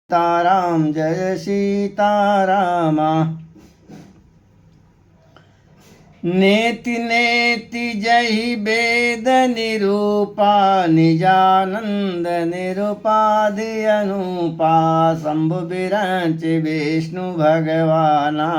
सीताराम जय सीताराम। नेति नेति जहि वेद निरूपा निजानंद निरूपाधि अनुपा शंभु बिरंच विष्णु भगवाना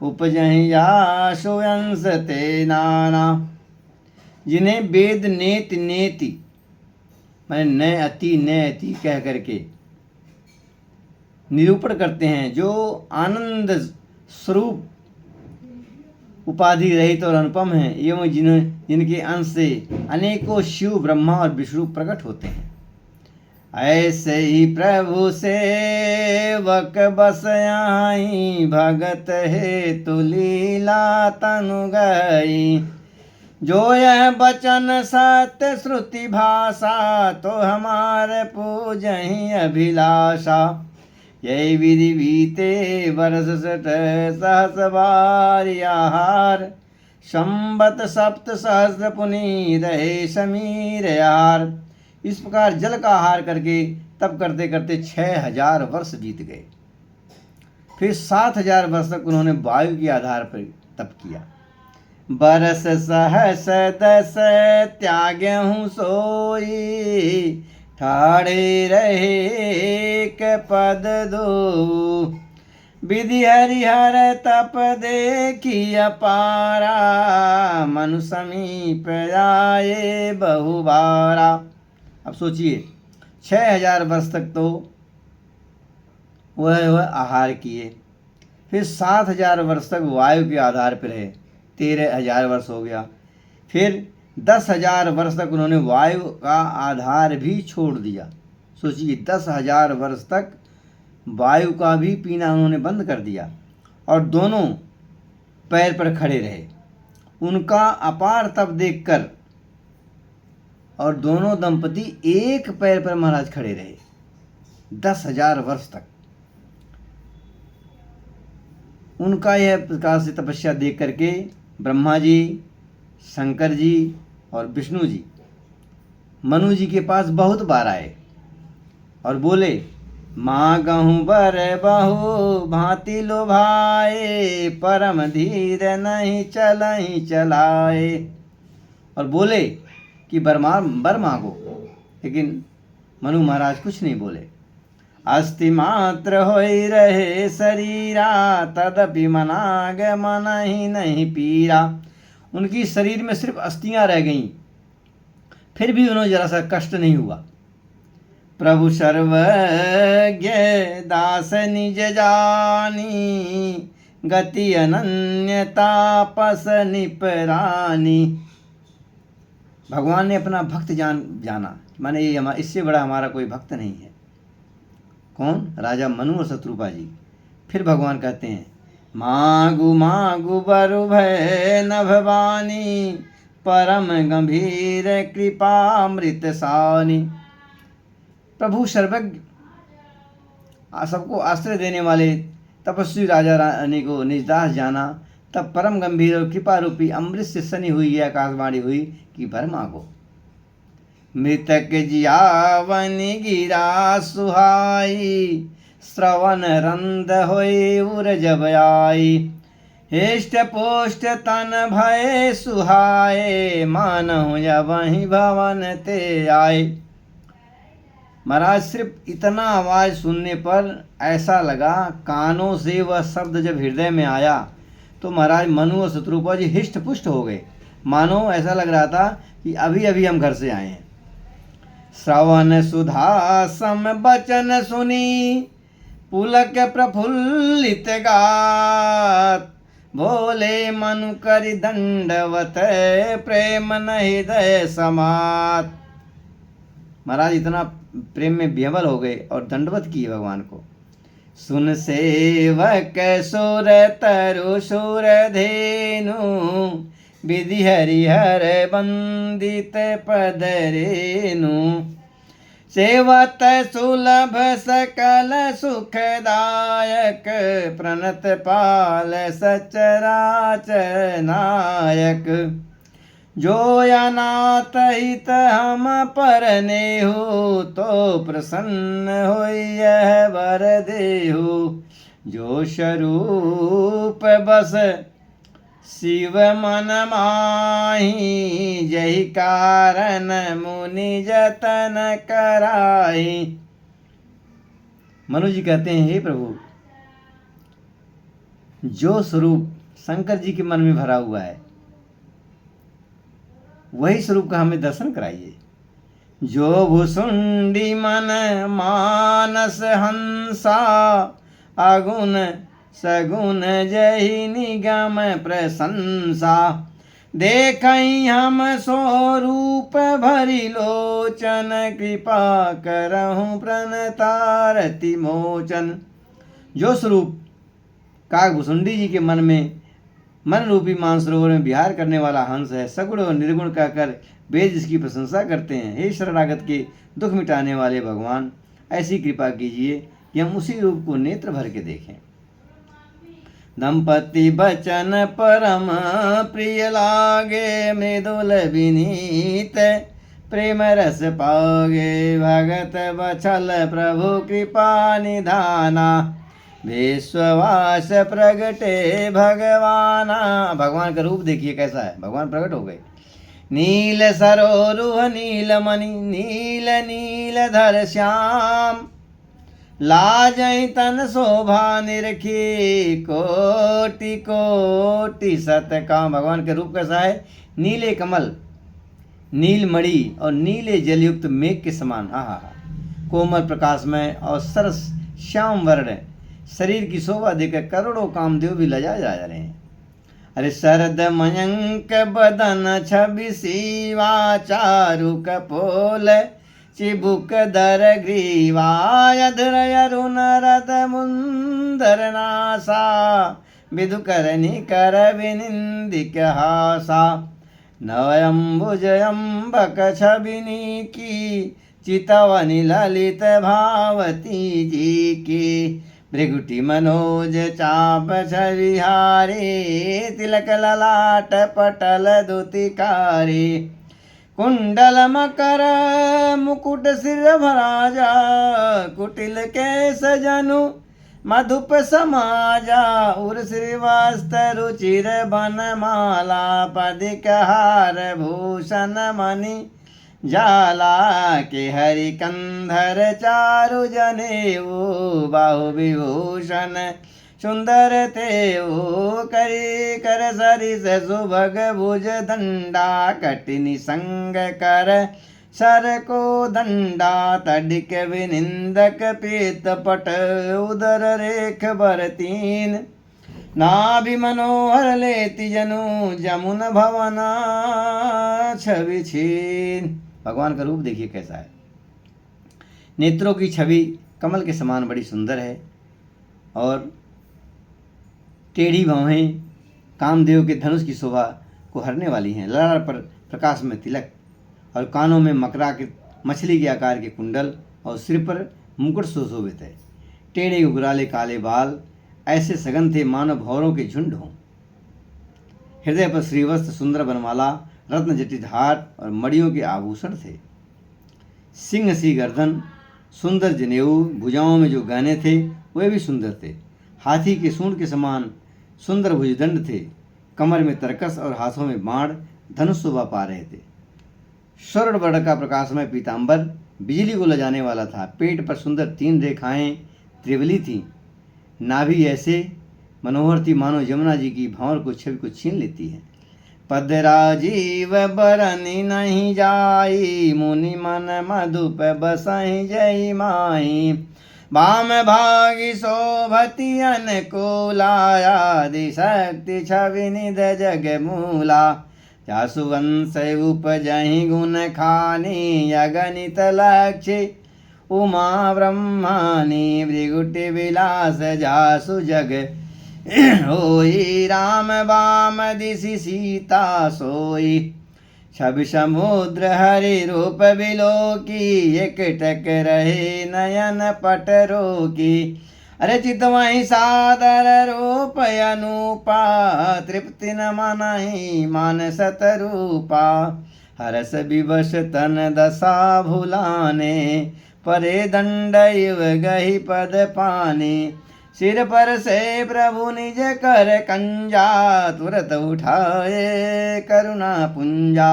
उपजहि याशु अंश ते नाना। जिन्हें वेद नेति नेति मैंने न अति न अति कह करके निरूपण करते हैं, जो आनंद स्वरूप उपाधि रहित और अनुपम है, एवं जिनके अंश से अनेकों शिव ब्रह्मा और विष्णु प्रकट होते हैं। ऐसे ही प्रभु सेवक बस आई भगत हेतु लीला तनु गई। जो यह बचन सत्य श्रुति भाषा तो हमारे पूजहि अभिलाषा। यही विधि बीते वर्ष सठ सहस बारियाहार संबत सप्त सहस्र पुनि रहे समीर यार। इस प्रकार जल का आहार करके तप करते करते 6000 वर्ष बीत गए। फिर 7000 वर्ष तक उन्होंने वायु के आधार पर तप किया। बरस सहस दस त्याग्यहूँ सोई ठाड़े रहे एक पद दो। विधि हरिहर तप देखी अपारा मनु समीप आए बहुबारा। अब सोचिए 6000 वर्ष तक तो वह आहार किए, फिर 7000 वर्ष तक वायु के आधार पर रहे, 13000 वर्ष हो गया। फिर 10,000 वर्ष तक उन्होंने वायु का आधार भी छोड़ दिया। सोचिए 10,000 वर्ष तक वायु का भी पीना उन्होंने बंद कर दिया और दोनों पैर पर खड़े रहे। उनका अपार तप देखकर और दोनों दंपति एक पैर पर महाराज खड़े रहे 10,000 वर्ष तक। उनका यह प्रकार से तपस्या देख करके ब्रह्मा जी, शंकर जी और विष्णु जी मनु जी के पास बहुत बार आए और बोले, मांगहूँ बर बहु भांति लोभाए परम धीर नहीं चलहि चलाए। और बोले कि बर मांगो, लेकिन मनु महाराज कुछ नहीं बोले। अस्ति मात्र होई रहे शरीरा तदपि मनाग मन ही नहीं पीरा। उनकी शरीर में सिर्फ अस्थियां रह गईं, फिर भी उन्हें जरा सा कष्ट नहीं हुआ। प्रभु सर्वज्ञ दास निज जानी गति अनन्य तापस निपरानी। भगवान ने अपना भक्त जाना, माने ये इससे बड़ा हमारा कोई भक्त नहीं है। कौन? राजा मनु और शत्रुपा जी। फिर भगवान कहते हैं, मागु मागु बरु भय न भवानी परम गंभीर कृपामृत सानी। प्रभु सर्वज्ञ, सबको आश्रय देने वाले तपस्वी राजा रानी को निजदास जाना, तब परम गंभीर और कृपा रूपी अमृत से सनी हुई है आकाशवाणी हुई कि भर मांगो। मृतक जियावन गिरा सुहाई श्रवण रंद होई उर जब आई। हेष्ट पोष्ट तन भय सुहाए मानहु वही भवन ते आए। महाराज सिर्फ इतना आवाज सुनने पर ऐसा लगा, कानों से वह शब्द जब हृदय में आया तो महाराज मनु और शत्रुपा जी हिष्ट पुष्ट हो गए। मानो ऐसा लग रहा था कि अभी अभी हम घर से आए हैं। श्रवण सुधा सम बचन सुनी पुलक प्रफुल्लित गात। भोले मनु करि दंडवत प्रेम न हृदय समात। महाराज इतना प्रेम में विह्वल हो गए और दंडवत किए भगवान को। सुन सेवक सुर तरु सुर धेनु विधि हरिहर वंदित पद रेनु। सेवत सुलभ सकल सुखदायक प्रणत पाल सचराचर नायक। जो अनाथ हित हम परने हो, तो प्रसन्न हो यह वर देहु। जो स्वरूप बस शिव मन माही, जहि कारण मुनि जतन कराई। मनु जी कहते हैं, हे प्रभु, जो स्वरूप शंकर जी के मन में भरा हुआ है, वही स्वरूप का हमें दर्शन कराइए। जो भुसुंडी मन मानस हंसा, अगुण सगुण जहि निगम प्रशंसा। देखई हम स्वरूप भरी लोचन, कृपा करहूँ प्रणतारति मोचन। जो स्वरूप काकभुसुंडी जी के मन में मन रूपी मानसरोवर में विहार करने वाला हंस है, सगुण और निर्गुण कहकर वेद जिसकी प्रशंसा करते हैं, हे शरणागत के दुख मिटाने वाले भगवान, ऐसी कृपा कीजिए कि हम उसी रूप को नेत्र भर के देखें। दंपति बचन परम प्रिय लागे, मृदुल विनीत प्रेम रस पागे। भगत बछल प्रभु कृपा निधाना, विश्ववास प्रगटे भगवाना। भगवान का रूप देखिए कैसा है, भगवान प्रकट हो गए। नील सरोरुह नील मणि, नील नील धर श्याम। लाजई तन शोभा निरखी, कोटि कोटि सतकाम। भगवान का रूप कैसा है, नीले कमल, नील मणि और नीले जलयुक्त मेघ के समान। हा, कोमल प्रकाश में और सरस श्याम वर्ण शरीर की शोभा देकर करोड़ों कामदेव भी लजा जा रहे हैं। अरे शरद मयंक बदन छवि सीवा, चारु कपोल चिबुक दर ग्रीवा। अधर अरुण रद मुंदर नासा, विदुकरनि कर विनिंदिक हासा। नवयंबुज अम्बक छबिनी की, चितवनि ललित भावती जी की। भृगुटी मनोज चाप छविहारी, तिलक ललाट पटल दुतिकारी। कुंडल मकर मुकुट सिर भराजा, कुटिल केश जनु मधुप समाजा। उर श्रीवास्त रुचिर बनमाला, पदिक हार भूषण मणि जाला। के हरि कंधर चारु जनेऊ, बाहु विभूषण सुंदर तेऊ। करी कर सरिस सुभग भुज दंडा, कटिनि संग कर सर को दंडा। तडिक विनिंदक पीत पट, उदर रेख बरतीन। नाभि मनोहर लेति जनु, जमुन भवना छवि छीन। भगवान का रूप देखिए कैसा है। नेत्रों की छवि कमल के समान बड़ी सुंदर है, और टेढ़ी भौहें कामदेव के धनुष की शोभा को हरने वाली हैं। ललाट पर प्रकाश में तिलक, और कानों में मकराकृत मछली के आकार के कुंडल, और सिर पर मुकुट सुशोभित है। टेढ़े उगराले काले बाल ऐसे सघन थे मानो भौरों के झुंड हों। हृदय पर श्रीवस्त्र, सुंदर बनमाला, रत्न जटित हार और मणियों के आभूषण थे। सिंह सी गर्दन, सुंदर जनेऊ, भुजाओं में जो गहने थे वे भी सुंदर थे। हाथी के सूंड के समान सुंदर भुजदंड थे। कमर में तरकस और हाथों में बाण धनुष शोभा पा रहे थे। स्वर्ण वर्ण का प्रकाशमय पीताम्बर बिजली को लजाने वाला था। पेट पर सुंदर 3 रेखाएं त्रिवली थीं। नाभि ऐसे मनोहर थी मानो यमुना जी की भंवर को छवि को छीन लेती है। पद राजीव बरनि नहीं जाई, मुनि मन मधुप बसहि जय माही। वाम भागी शोभति अनुकूला, आदि शक्ति छवि निध जग मूला। जासु वंश उपजहि गुण खानी, अगणित लक्ष्य उमा ब्रह्मानी। भृगुटि विलास जासु जग होई, राम वाम दिशि सीता सोई। छवि समुद्र हरि रूप बिलोकी, एकटक रहे नयन पट रोकी। अरे चितवही सादर रूप अनुपा, तृप्ति न मानहि मानसत रूपा। हरस विवश तन दशा भुलाने, परे दंड इव गही पद पाने। सिर पर से प्रभु निज कर कंजा, तुरत उठाए करुणा पुंजा।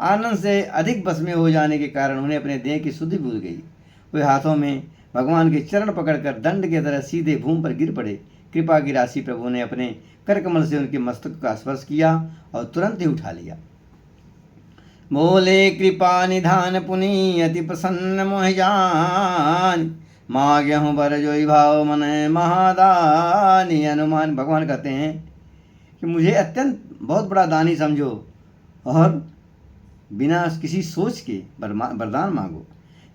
आनंद से अधिक बस में हो जाने के कारण उन्हें अपने देह की शुद्धि भूल गई। वे हाथों में भगवान के चरण पकड़कर दंड की तरह सीधे भूमि पर गिर पड़े। कृपा की राशि प्रभु ने अपने करकमल से उनके मस्तक का स्पर्श किया और तुरंत ही उठा लिया। बोले कृपा निधान पुनि अति प्रसन्न मोहि जान, मांग्यहूँ बर जोई भाव मन महादानी। अनुमान भगवान कहते हैं कि मुझे अत्यंत बहुत बड़ा दानी समझो और बिना किसी सोच के वरदान मांगो।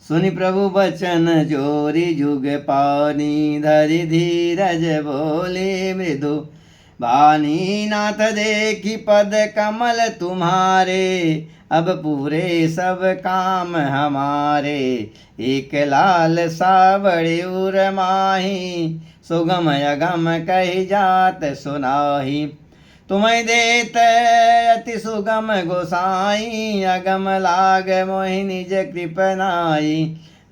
सुनि प्रभु बचन जोरी जुग पानी, धरि धीरज बोले मृदु बानी। नाथ देखी पद कमल तुम्हारे, अब पूरे सब काम हमारे। एक लाल सा बड़े उर माही, सुगम अगम कही जात सुनाही। तुम्हें देत अति सुगम गोसाई, अगम लाग मोहि निज कृपनाई।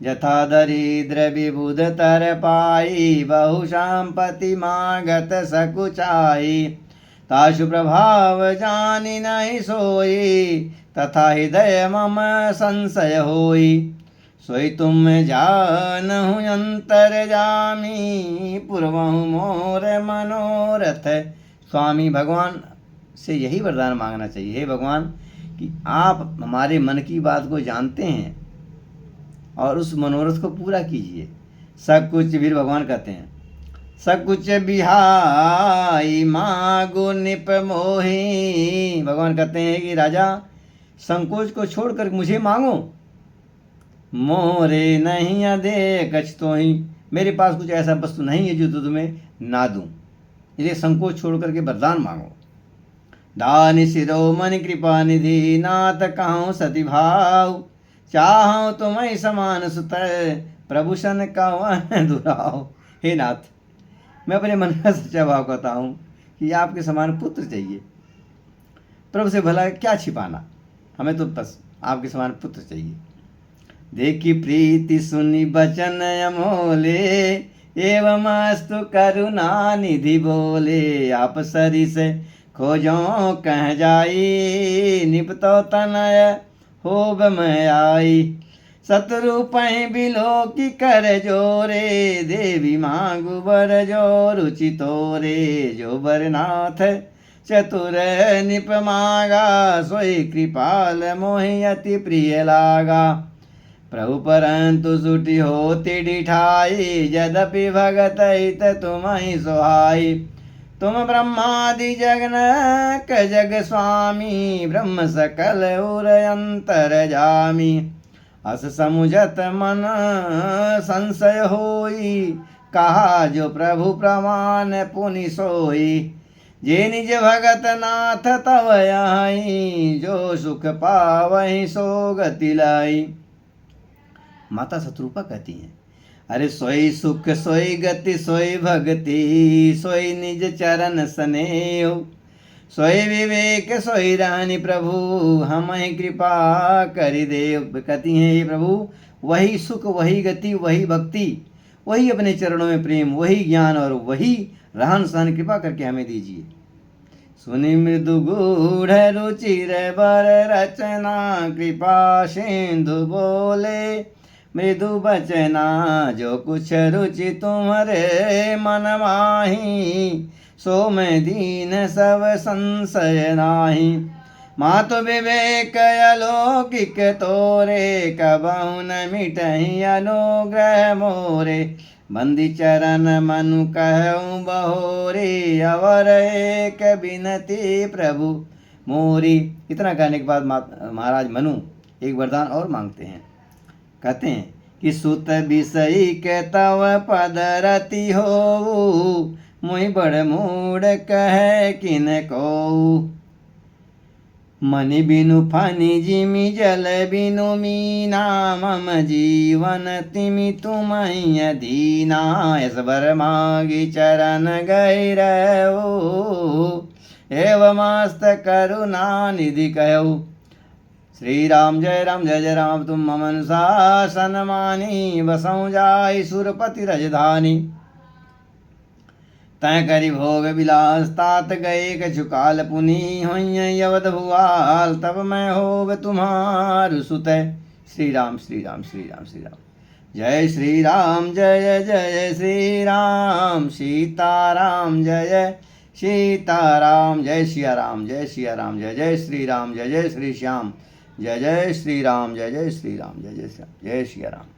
जथा दरिद्र विबुध तर पाई, बहु संपत्ति मांगत सकुचाई। ताशु प्रभाव जानि नहीं सोई, तथा हृदय मम संशय होई। सोई तुम जानहु अंतर जामी, पूर्वहु मोर मनोरथ स्वामी। भगवान से यही वरदान मांगना चाहिए, हे भगवान कि आप हमारे मन की बात को जानते हैं और उस मनोरथ को पूरा कीजिए। सब कुछ वीर भगवान कहते हैं, सब कुछ बिहाई मांगो निप मोही। भगवान कहते हैं कि राजा संकोच को छोड़कर मुझे मांगो। मोरे नहीं अदेक तो ही, मेरे पास कुछ ऐसा वस्तु नहीं है जो तुम्हें ना दूं, इसलिए संकोच छोड़ करके वरदान मांगो। दानि शिरोमणि कृपा निधि, नाथ कहूँ सती भाव। चाहूँ तुम्हें समान सुत, प्रभु सन कवन दुराव। हे नाथ, मैं अपने मन का सच्चा भाव कहता हूँ कि आपके समान पुत्र चाहिए। प्रभु से भला क्या छिपाना, हमें तो बस आपके समान पुत्र चाहिए। देखी प्रीति सुनी बचन अमोले, एवं अस्तु करुणा निधि बोले। आप सरिस खोजो कह जाई, निपतो तनय होब मैं आई। शत्रु पहि बिलो की कर जोरे, देवी मांगु बर जो रुचि तोरे। जो बरनाथ चतुर निप मांगा, सोई कृपाल मोहि अति प्रिय लागा। प्रभु परंतु सुटी होती डिठाई, यद्यपि भगत हित तुम्हि सोहाई। तुम ब्रह्मादि जगनक जग स्वामी, ब्रह्म सकल उर अंतर जामी। अस समुझत मन संशय होई, कहा जो प्रभु प्रमाण पुनि सोई। जे निज भगत नाथ तव आई, जो सुख पावहि सो गति लाई। माता शत्रुपा कहती हैं, अरे सोई सुख सोई गति सोई भक्ति, सोई निज चरण स्नेह। सोई विवेक सोई रानी प्रभु, हमें कृपा करि देव। कहती हैं ये प्रभु, वही सुख वही गति वही भक्ति, वही अपने चरणों में प्रेम, वही ज्ञान और वही रहन सहन, कृपा करके हमें दीजिए। सुनि मृदु गूढ़ रुचिर बर रचना, कृपा सिंधु बोले मृदु बचना। जो कुछ रुचि तुम्हारे मन माही, सो मैं दीन सब संशय नाही। मातु विवेक अलौकिक तोरे, कबहु न मिटहि अनुग्रह मोरे। बंदी चरण मनु कहूँ बहोरे, अवर एक बिनती प्रभु मोरी। इतना कहने के बाद महाराज मनु एक वरदान और मांगते हैं। कहते हैं कि सुत विषयी के तव पद रति हो, मुहि बड़ मूड कह किन को। मनि बिनु फनि जिमि जल बिनु मीना मम जीवन तिमि तुम्हि अधीना यसबर मागी चरण गैरऊ एवमस्त करुणा निधि कहऊ। श्री राम जय जय राम तुम मम अनुशासन मानी बसऊँ जाय सुरपति रजधानी। तय करि भोग विलास तात गए कछु काल पुनि होइं अवध भुआल तब मैं होव तुम्हार सुत। श्री राम श्री राम श्री राम श्री राम। जय श्री राम जय जय श्री राम सीताराम जय सीताराम जय सिया राम जय सिया राम जय जय श्री राम जय जय श्री श्याम जय जय श्री राम जय जय श्री राम जय जय श्री राम जय सिया राम।